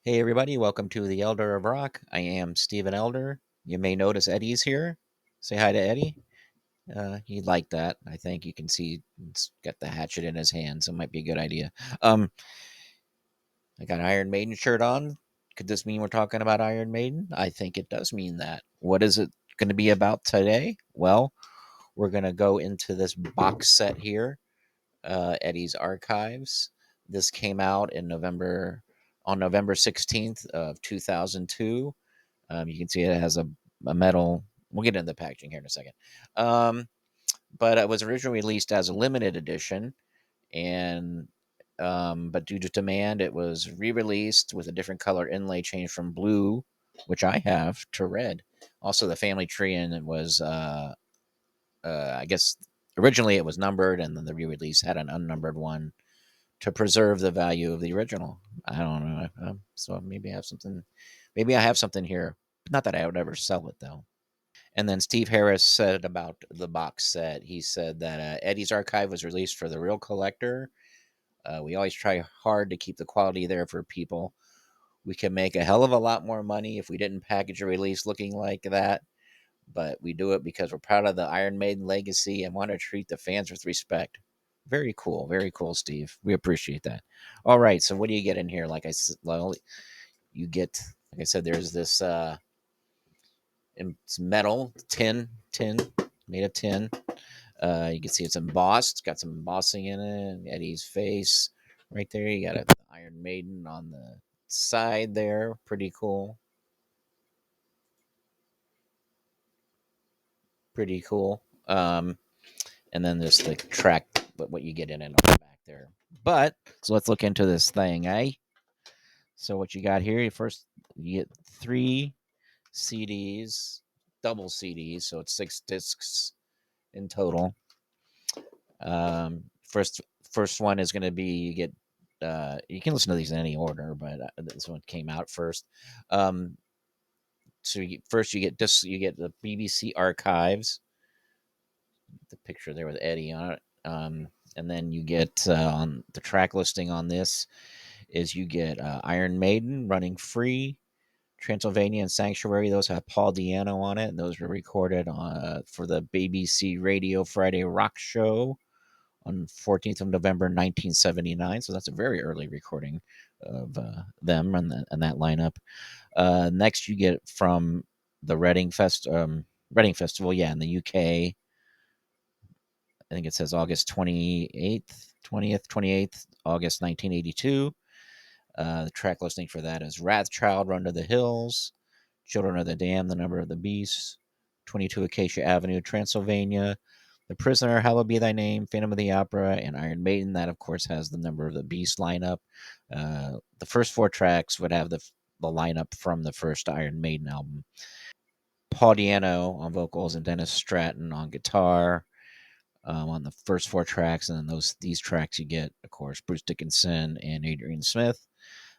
Hey everybody, welcome to the Elder of Rock. I am Stephen Elder. You may notice Eddie's here. Say hi to Eddie. He'd like that. I think you can see he's got the hatchet in his hand, so it might be a good idea. Um, I got an Iron Maiden shirt on. Could this mean we're talking about Iron Maiden? I think it does mean that. What is it going to be about today? Well, we're going to go into this box set here, Eddie's Archives. This came out in November 16th of 2002. You can see it has a metal. We'll get into the packaging here in a second. Um, but it was originally released as a limited edition, and but due to demand, it was re-released with a different color inlay change from blue, which I have, to red. Also, the family tree in it was, I guess, originally it was numbered, and then the re-release had an unnumbered one to preserve the value of the original. I don't know. So maybe I have something. Maybe I have something here. Not that I would ever sell it though. And then Steve Harris said about the box set. He said that Eddie's Archive was released for the real collector. We always try hard to keep the quality there for people. We can make a hell of a lot more money if we didn't package a release looking like that, but we do it because we're proud of the Iron Maiden legacy and want to treat the fans with respect. Very cool, Steve. We appreciate that. All right, so what do you get in here? Like I said, well, you get, like I said, there's this it's metal tin made of tin. You can see it's embossed. It's got some embossing in it. Eddie's face right there. You got a Iron Maiden on the side there. Pretty cool. Pretty cool. And then there's the track, but what you get in it on the back there. But so let's look into this thing, eh? So what you got here? You get three CDs, double CDs, so it's 6 discs in total. First one is going to be you get. You can listen to these in any order, but this one came out first. First you get you get the BBC archives, the picture there with Eddie on it. And then you get on the track listing on this is you get Iron Maiden, Running Free, Transylvania, and Sanctuary. Those have Paul Diano on it, and those were recorded for the BBC Radio Friday Rock Show on 14th of November 1979. So that's a very early recording of them and that lineup. Next, you get from the Reading Festival, yeah, in the UK. I think it says August 28th, August 1982. The track listing for that is Wrathchild, Run to the Hills, Children of the Dam, The Number of the Beast, 22 Acacia Avenue, Transylvania, The Prisoner, Hallowed Be Thy Name, Phantom of the Opera, and Iron Maiden. That, of course, has the Number of the Beast lineup. The first four tracks would have the lineup from the first Iron Maiden album. Paul Diano on vocals and Dennis Stratton on guitar on the first four tracks, and then these tracks you get, of course, Bruce Dickinson and Adrian Smith.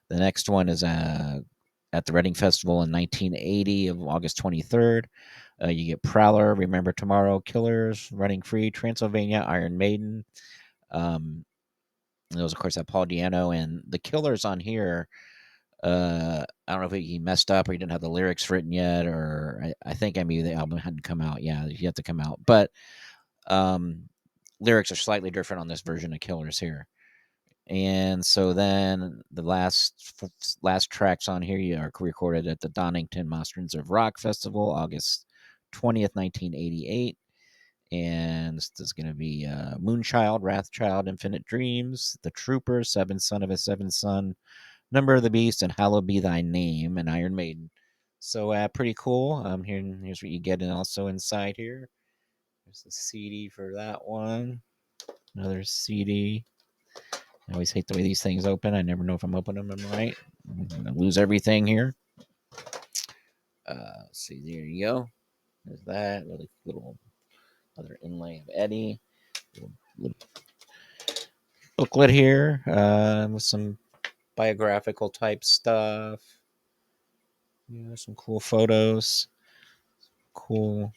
The next one is at the Reading Festival in 1980 of August 23rd. You get Prowler, Remember Tomorrow, Killers, Running Free, Transylvania, Iron Maiden. Those, of course, have Paul Diano, and the Killers on here. I don't know if he messed up or he didn't have the lyrics written yet, or I think maybe the album hadn't come out. Yeah, yet to come out, but um, lyrics are slightly different on this version of Killers here. And so then the last tracks on here are recorded at the Donington Monsters of Rock Festival, August 20th, 1988. And this is going to be Moonchild, Wrathchild, Infinite Dreams, The Trooper, Seventh Son of a Seventh Son, Number of the Beast, and Hallowed Be Thy Name, and Iron Maiden. So pretty cool. Here's what you get also inside here. There's the CD for that one. Another CD. I always hate the way these things open. I never know if I'm opening them right. I'm gonna lose everything here. Let's see, there you go. There's that really little other inlay of Eddie. Little booklet here with some biographical type stuff. Some cool photos. Cool.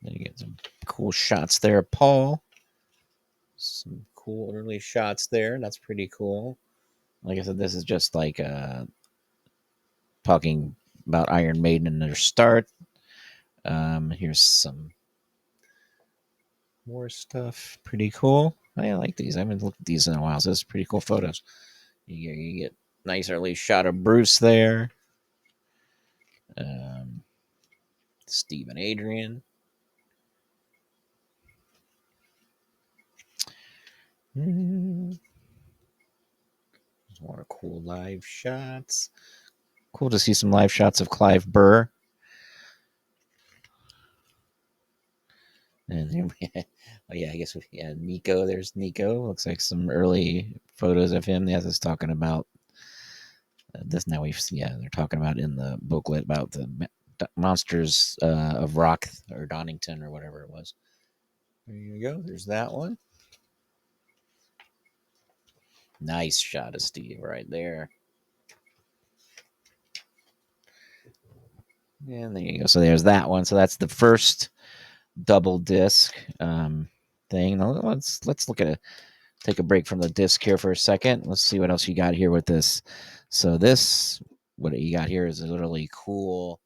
Then you get some cool shots there, Paul. Some cool early shots there. That's pretty cool. Like I said, this is just like talking about Iron Maiden and their start. Here's some more stuff. Pretty cool. I like these. I haven't looked at these in a while, so this is pretty cool photos. You get nice early shot of Bruce there. Steve and Adrian. More cool live shots. Cool to see some live shots of Clive Burr. And oh yeah, I guess Nico. There's Nico. Looks like some early photos of him. Yeah, this talking about this. Now they're talking about in the booklet about the monsters of Rock or Donington or whatever it was. There you go. There's that one. Nice shot of Steve right there. And there you go. So there's that one. So that's the first double disc thing. Now let's look at it. Take a break from the disc here for a second. Let's see what else you got here with this. So this, what you got here is a literally cool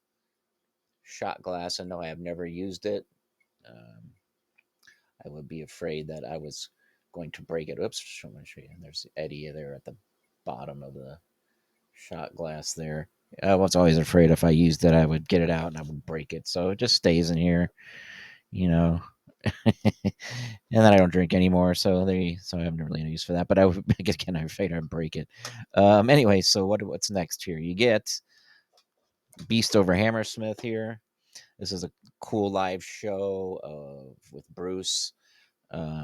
shot glass. I know I have never used it. I would be afraid that I was going to break it. Oops, I'm going to show you. There's Eddie there at the bottom of the shot glass there. I was always afraid if I used it, I would get it out and I would break it. So it just stays in here, you know. And then I don't drink anymore, so I have really no use for that. But again, I'm afraid I'd break it. Anyway, so what's next here? You get Beast over Hammersmith here. This is a cool live show with Bruce.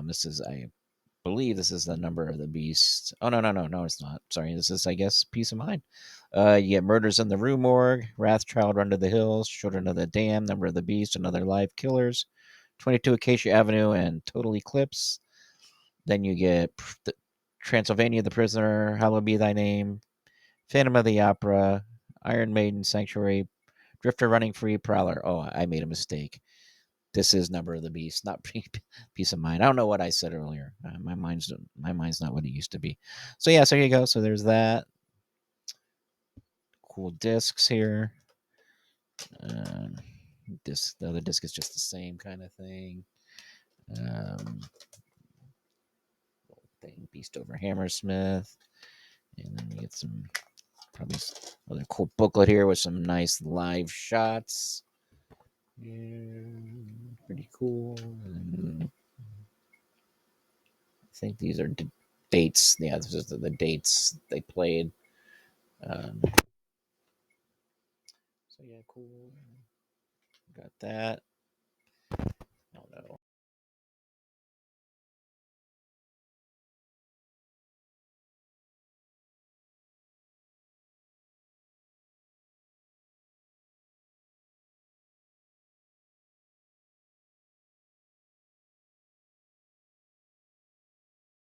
This is, I believe, this is the number of the beast. Oh no, it's not. Sorry, this is, I guess, Peace of Mind. You get Murders in the Rue Morgue, Wrathchild, Run to the Hills, Children of the Dam, Number of the Beast, Another Live Killers, 22 Acacia Avenue, and Total Eclipse. Then you get Transylvania, The Prisoner, Hallowed Be Thy Name, Phantom of the Opera, Iron Maiden, Sanctuary, Drifter Running Free, Prowler. Oh, I made a mistake. This is Number of the Beast, not Peace of Mind. I don't know what I said earlier. My mind's not what it used to be. So yeah, so here you go. So there's that. Cool discs here. The other disc is just the same kind of thing. Beast over Hammersmith, and then you get some probably other cool booklet here with some nice live shots. Yeah, pretty cool. And I think these are dates. Yeah, this is the dates they played. So yeah, cool. Got that. Oh no.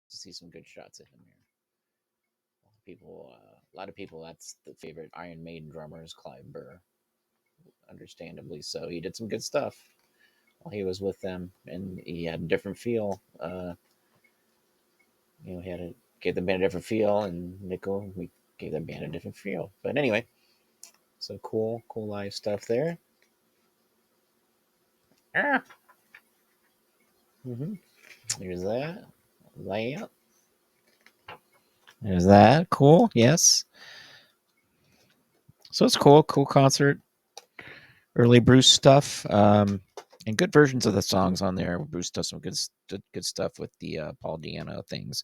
To see some good shots of him here. A lot of people, that's the favorite Iron Maiden drummer is Clive Burr. Understandably so. He did some good stuff while he was with them, and he had a different feel. He had gave the band a different feel, and Nickel, we gave the band a different feel. But anyway, so cool live stuff there. Ah. Mm-hmm. There's that layout. There's that. Cool. Yes. So it's cool concert. Early Bruce stuff. And good versions of the songs on there. Bruce does some good stuff with the Paul Diano things.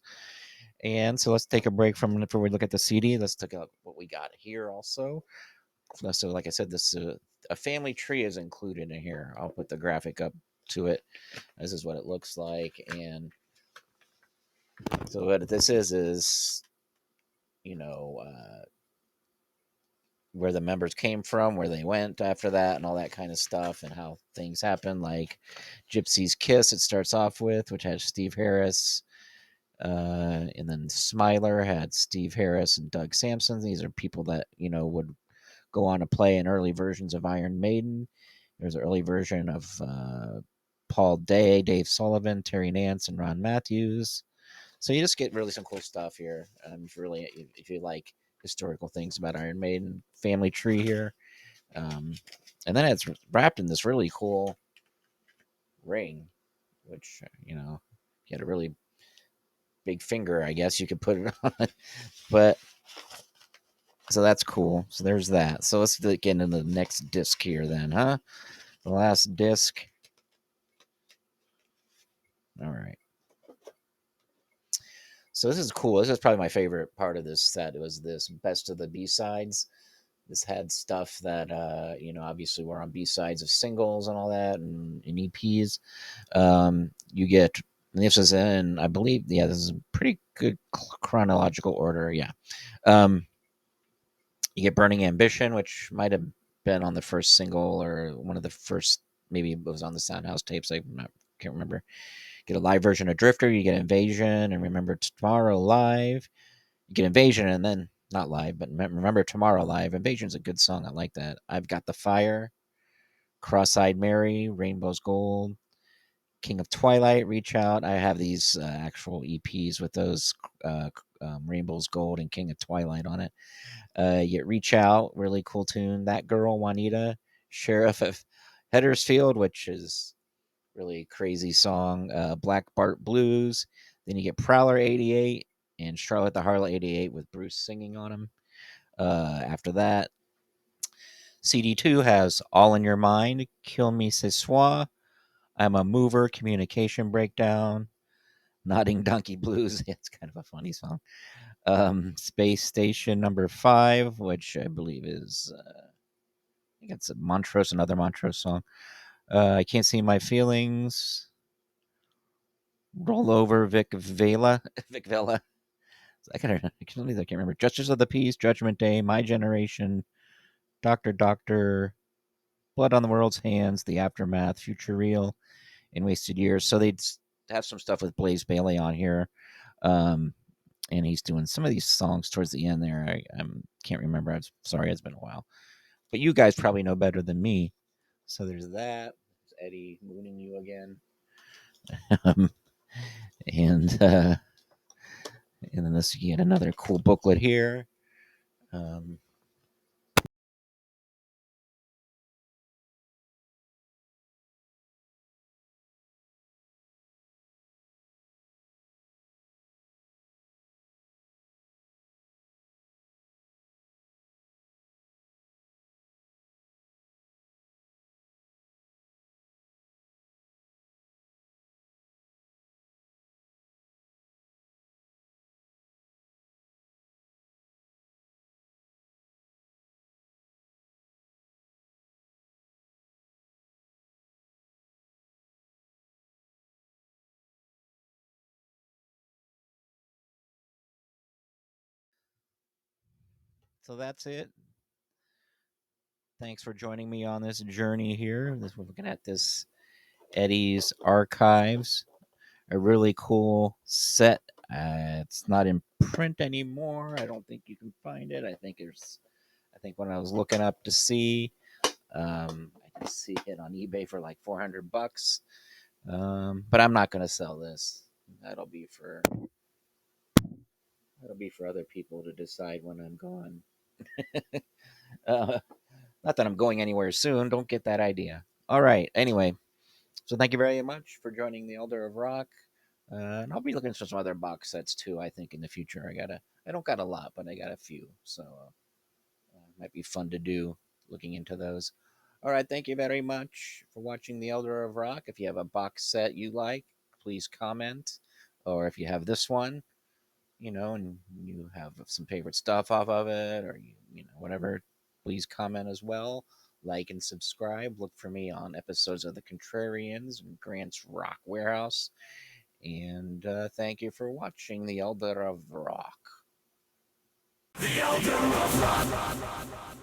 And so let's take a break from before we look at the CD. Let's take a what we got here also. So like I said, this a family tree is included in here. I'll put the graphic up to it. This is what it looks like. And so what this is where the members came from, where they went after that, and all that kind of stuff, and how things happen. Like Gypsy's Kiss, it starts off with, which has Steve Harris, and then Smiler had Steve Harris and Doug Sampson. These are people that would go on to play in early versions of Iron Maiden. There's an early version of Paul Day, Dave Sullivan, Terry Nance, and Ron Matthews. So you just get really some cool stuff here. If you like historical things about Iron Maiden, family tree here, um, and then it's wrapped in this really cool ring, which if you had a really big finger, I guess you could put it on. But so that's cool. So there's that. So let's get into the next disc here, then, huh? The last disc. All right. So this is cool. This is probably my favorite part of this set. It was this best of the B sides. This had stuff that obviously were on B sides of singles and all that, and EPs. You get this is in, I believe, yeah, this is a pretty good chronological order. Yeah. Um, you get Burning Ambition, which might have been on the first single or one of the first. Maybe it was on the Soundhouse tapes. Can't remember. Get a live version of Drifter. You get Invasion and Remember Tomorrow live. You get Invasion and then not live, but Remember Tomorrow live. Invasion's a good song. I like that. I've Got the Fire, Cross-Eyed Mary, Rainbow's Gold, King of Twilight, Reach Out. I have these actual EPs with those Rainbow's Gold and King of Twilight on it. You get Reach Out, really cool tune. That Girl, Juanita, Sheriff of Huddersfield, which is really crazy song. Black Bart Blues. Then you get Prowler 88 and Charlotte the Harlot 88 with Bruce singing on them. After that, CD2 has All in Your Mind, Kill Me Ce Soir, I'm a Mover, Communication Breakdown, Nodding Donkey Blues. It's kind of a funny song. Space Station number 5, which I believe is, I think it's a Montrose, another Montrose song. I Can't See My Feelings, Roll Over, Vic Vela. Vic Vela. I can't remember. Justice of the Peace, Judgment Day, My Generation, Doctor, Blood on the World's Hands, The Aftermath, Future Real, and Wasted Years. So they'd have some stuff with Blaze Bailey on here. Um, and he's doing some of these songs towards the end there. I can't remember. I'm sorry, it's been a while. But you guys probably know better than me. So there's that. There's Eddie mooning you again. um, and and then this you get another cool booklet here. Um, so that's it. Thanks for joining me on this journey here. We're looking at this Eddie's Archives, a really cool set. It's not in print anymore. I don't think you can find it. I think when I was looking up to see, I can see it on eBay for like $400. But I'm not going to sell this. That'll be for that'll be for other people to decide when I'm gone. Uh, Not that I'm going anywhere soon. Don't get that idea. All right. Anyway, so thank you very much for joining the Elder of Rock. And I'll be looking for some other box sets too. I think in the future, I don't got a lot, but I got a few, so might be fun to do looking into those. All right, thank you very much for watching the Elder of Rock. If you have a box set you like, please comment, or if you have this one, and you have some favorite stuff off of it, or whatever, please comment as well. Like and subscribe. Look for me on episodes of The Contrarians and Grant's Rock Warehouse. And thank you for watching The Elder of Rock. The Elder of Rock.